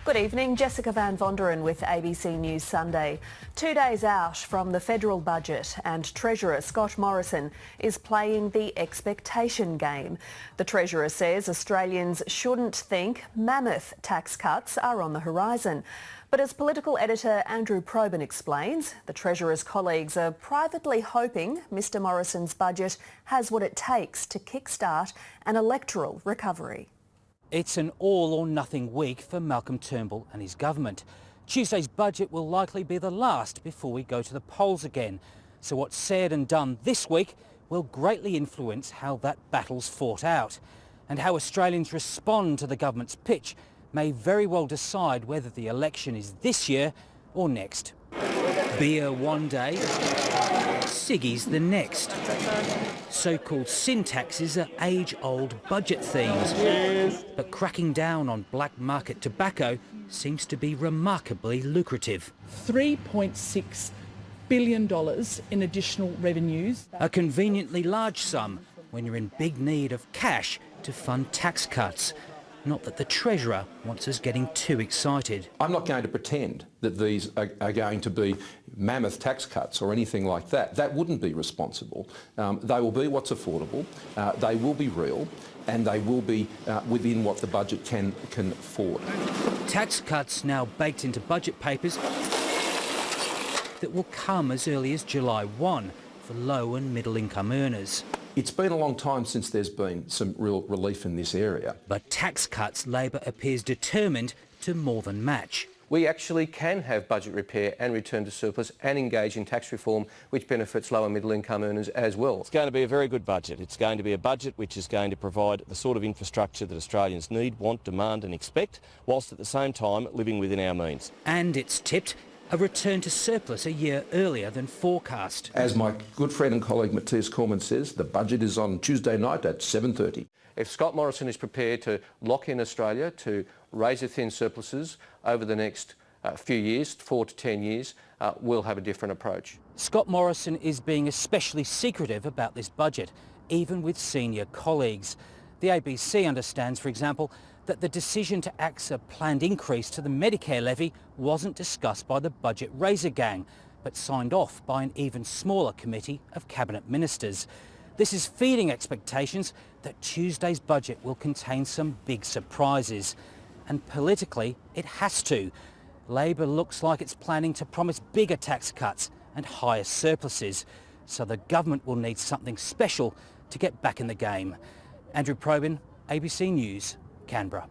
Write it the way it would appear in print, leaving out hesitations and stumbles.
Good evening, Jessica Van Vonderen with ABC News Sunday. 2 days out from the federal budget and Treasurer Scott Morrison is playing the expectation game. The Treasurer says Australians shouldn't think mammoth tax cuts are on the horizon. But as political editor Andrew Probyn explains, the Treasurer's colleagues are privately hoping Mr Morrison's budget has what it takes to kickstart an electoral recovery. It's an all-or-nothing week for Malcolm Turnbull and his government. Tuesday's budget will likely be the last before we go to the polls again. So what's said and done this week will greatly influence how that battle's fought out. And how Australians respond to the government's pitch may very well decide whether the election is this year or next. Beer one day, ciggies the next. So-called sin taxes are age-old budget themes. But cracking down on black market tobacco seems to be remarkably lucrative. $3.6 billion in additional revenues. A conveniently large sum when you're in big need of cash to fund tax cuts. Not that the Treasurer wants us getting too excited. I'm not going to pretend that these are going to be mammoth tax cuts or anything like that. That wouldn't be responsible. They will be what's affordable, they will be real, and they will be within what the budget can afford. Tax cuts now baked into budget papers that will come as early as July 1 for low and middle income earners. It's been a long time since there's been some real relief in this area. But tax cuts Labor appears determined to more than match. We actually can have budget repair and return to surplus and engage in tax reform which benefits low and middle income earners as well. It's going to be a very good budget. It's going to be a budget which is going to provide the sort of infrastructure that Australians need, want, demand and expect, whilst at the same time living within our means. And it's tipped a return to surplus a year earlier than forecast. As my good friend and colleague Matthias Cormann says, the budget is on Tuesday night at 7:30. If Scott Morrison is prepared to lock in Australia to razor-thin surpluses over the next few years, 4 to 10 years, we'll have a different approach. Scott Morrison is being especially secretive about this budget, even with senior colleagues. The ABC understands, for example, that the decision to axe a planned increase to the Medicare levy wasn't discussed by the budget raiser gang, but signed off by an even smaller committee of cabinet ministers. This is feeding expectations that Tuesday's budget will contain some big surprises. And politically, it has to. Labor looks like it's planning to promise bigger tax cuts and higher surpluses. So the government will need something special to get back in the game. Andrew Probyn, ABC News, Canberra.